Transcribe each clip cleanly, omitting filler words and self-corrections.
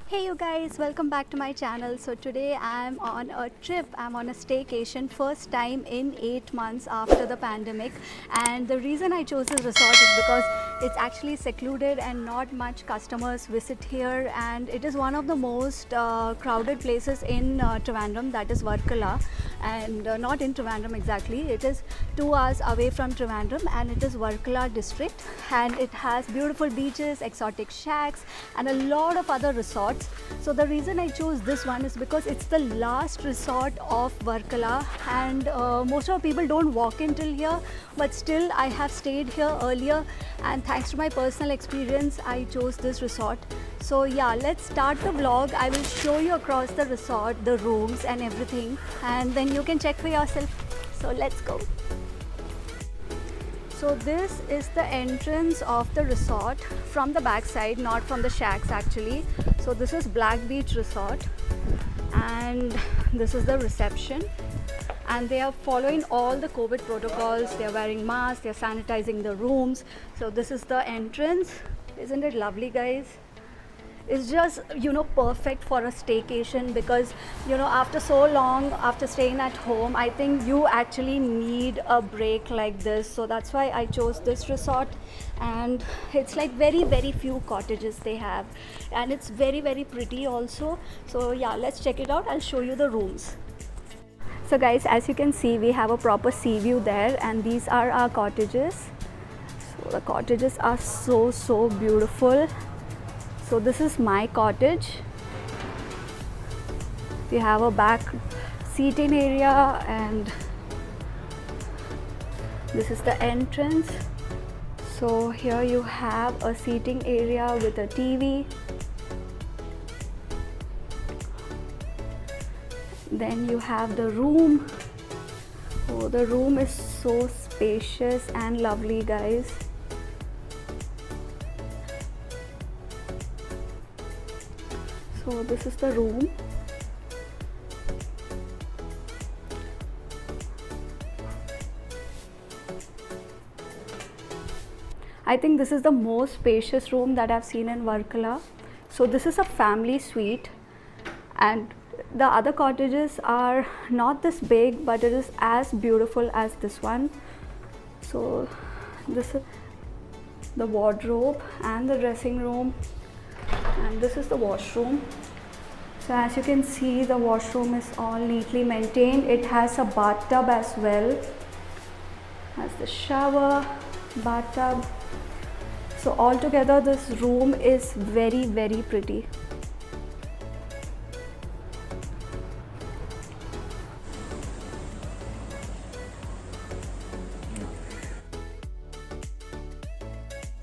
Hey you guys, welcome back to my channel. So today I'm on a trip, I'm on a staycation, first time in 8 months after the pandemic. And the reason I chose this resort is because it's actually secluded and not much customers visit here, and it is one of the most crowded places in Trivandrum, that is Varkala. And not in Trivandrum exactly, it is 2 hours away from Trivandrum, and it is Varkala district, and it has beautiful beaches, exotic shacks and a lot of other resorts. So the reason I chose this one is because it's the last resort of Varkala, and most of the people don't walk in till here, but still I have stayed here earlier, and thanks to my personal experience I chose this resort. So yeah, let's start the vlog. I will show you across the resort, the rooms and everything, and then you can check for yourself. So let's go. So this is the entrance of the resort from the back side, not from the shacks actually. So this is Black Beach Resort, and this is the reception, and they are following all the COVID protocols. They are wearing masks, they are sanitizing the rooms. So this is the entrance. Isn't it lovely, guys? It's just, perfect for a staycation, because after so long, after staying at home, I think you actually need a break like this. So that's why I chose this resort, and it's like very few cottages they have, and it's very pretty also. So yeah, let's check it out. I'll show you the rooms. So guys, as you can see, we have a proper sea view there, and these are our cottages. So the cottages are so beautiful. So this is my cottage. We have a back seating area, and this is the entrance. So here you have a seating area with a TV. Then you have the room. Oh, the room is so spacious and lovely, guys. So this is the room. I think this is the most spacious room that I've seen in Varkala. So this is a family suite, and the other cottages are not this big, but it is as beautiful as this one. So this is the wardrobe and the dressing room, and this is the washroom. So as you can see, the washroom is all neatly maintained. It has a bathtub as well, has the shower, bathtub. So altogether this room is very pretty.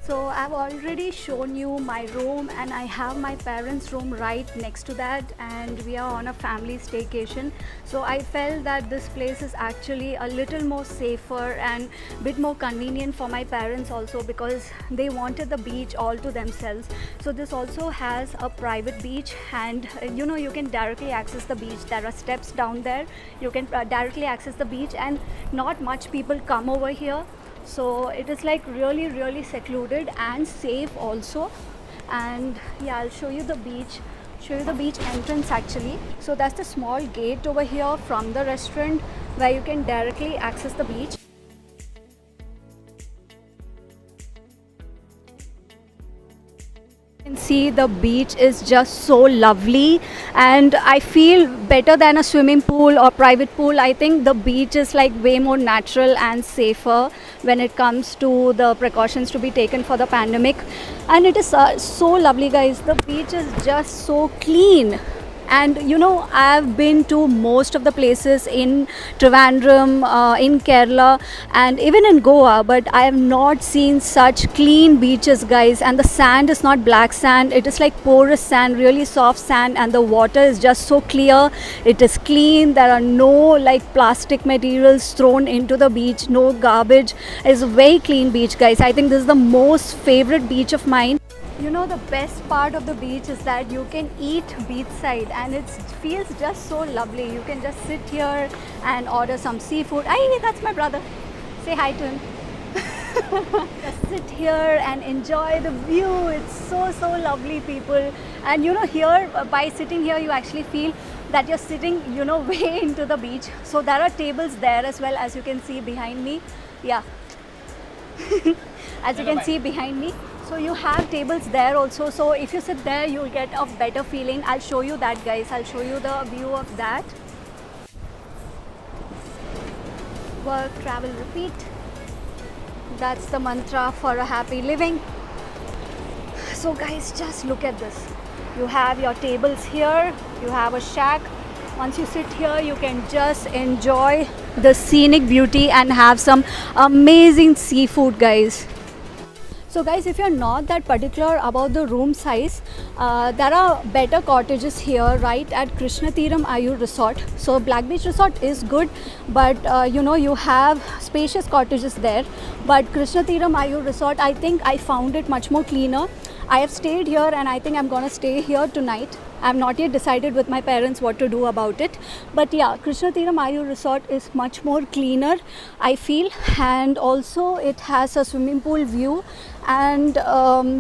So I've already shown you my room, and I have my parents' room right next to that, and we are on a family staycation. So I felt that this place is actually a little more safer and a bit more convenient for my parents also, because they wanted the beach all to themselves. So this also has a private beach, and you can directly access the beach. There are steps down there. You can directly access the beach, and not much people come over here. So it is like really secluded and safe also. And yeah, I'll show you the beach entrance actually. So that's the small gate over here from the restaurant where you can directly access the beach. You can see the beach is just so lovely, and I feel better than a swimming pool or private pool. I think the beach is like way more natural and safer when it comes to the precautions to be taken for the pandemic. And it is so lovely, guys. The beach is just so clean. And I've been to most of the places in Trivandrum, in Kerala, and even in Goa, but I have not seen such clean beaches, guys. And the sand is not black sand, it is like porous sand, really soft sand, and the water is just so clear. It is clean. There are no like plastic materials thrown into the beach, no garbage. It's a very clean beach, guys. I think this is the most favorite beach of mine. The best part of the beach is that you can eat beachside, and it feels just so lovely. You can just sit here and order some seafood. Hey, that's my brother. Say hi to him. Just sit here and enjoy the view. It's so lovely, people. And you know, here by sitting here you actually feel that you're sitting, you know, way into the beach. So there are tables there as well, as you can see behind me. Yeah. As you can see behind me, so you have tables there also. So if you sit there, you'll get a better feeling. I'll show you that, guys. I'll show you the view of that. Work, travel, repeat. That's the mantra for a happy living. So guys, just look at this. You have your tables here, you have a shack. Once you sit here, you can just enjoy the scenic beauty and have some amazing seafood, guys. So guys, if you're not that particular about the room size, there are better cottages here right at Krishna Tiram Ayur Resort. So Black Beach Resort is good, but you know, you have spacious cottages there. But Krishna Tiram Ayur Resort, I think I found it much more cleaner. I have stayed here and I think I'm gonna stay here tonight. I'm not yet decided with my parents what to do about it. But yeah, Krishna Tiram Ayur Resort is much more cleaner, I feel. And also it has a swimming pool view. And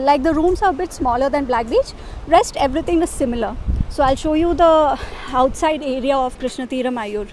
like the rooms are a bit smaller than Black Beach. Rest, everything is similar. So I'll show you the outside area of Krishna Tiram Ayur.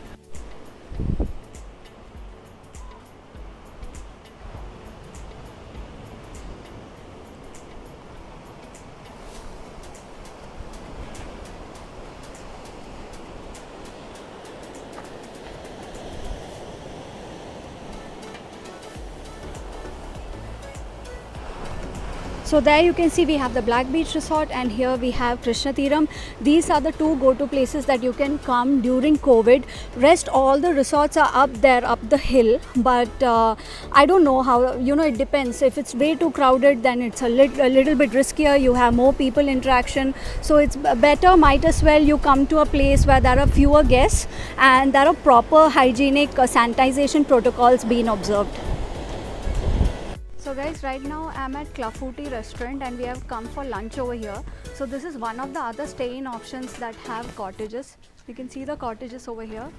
So there you can see we have the Black Beach Resort and here we have Krishna Tiram. These are the two go-to places that you can come during COVID. Rest all the resorts are up there, up the hill. But I don't know how, you know, it depends. If it's way too crowded, then it's a little bit riskier. You have more people interaction. So it's better, might as well you come to a place where there are fewer guests and there are proper hygienic sanitization protocols being observed. So guys, right now I'm at Clafouti restaurant and we have come for lunch over here. So this is one of the other stay-in options that have cottages. You can see the cottages over here.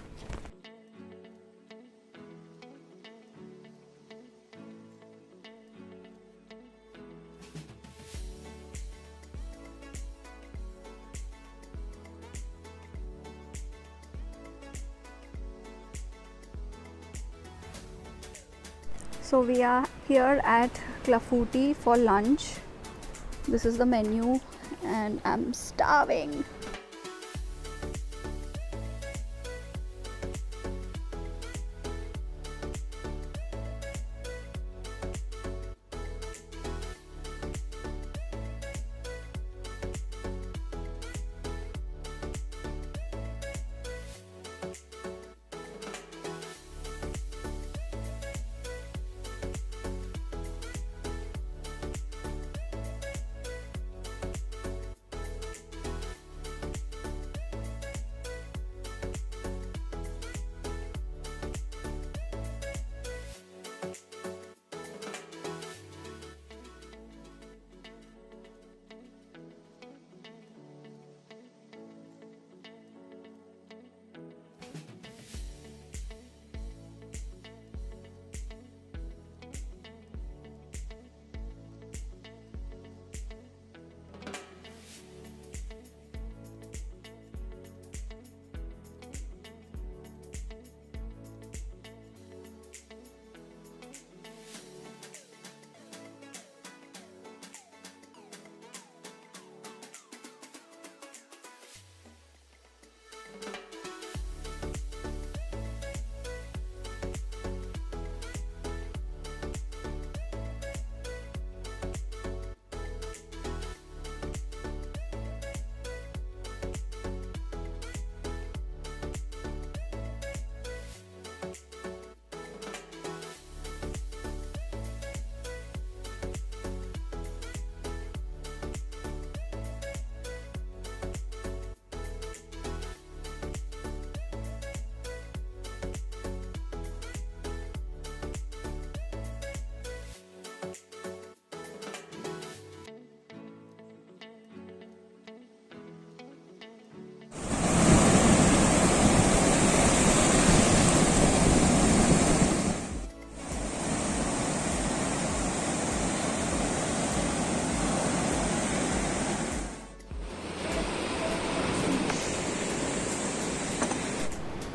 So we are here at Clafouti for lunch. This is the menu and I'm starving.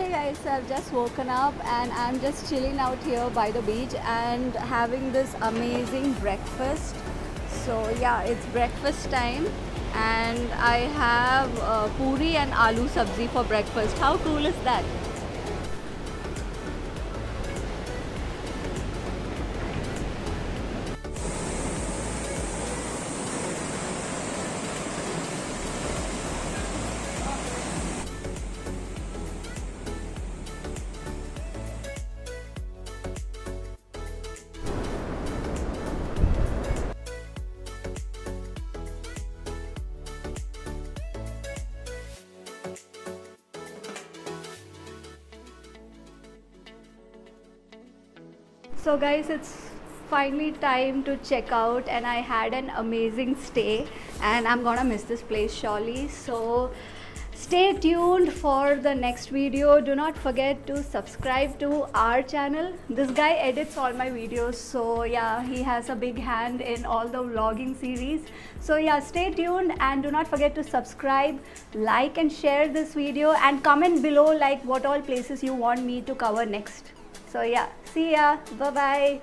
Hi guys, I've just woken up and I'm just chilling out here by the beach and having this amazing breakfast. So yeah, it's breakfast time and I have puri and aloo sabzi for breakfast. How cool is that? So guys, it's finally time to check out and I had an amazing stay and I'm gonna miss this place surely. So stay tuned for the next video. Do not forget to subscribe to our channel. This guy edits all my videos, so yeah, he has a big hand in all the vlogging series. So yeah, stay tuned and do not forget to subscribe, like and share this video and comment below like what all places you want me to cover next. So yeah, see ya, bye bye.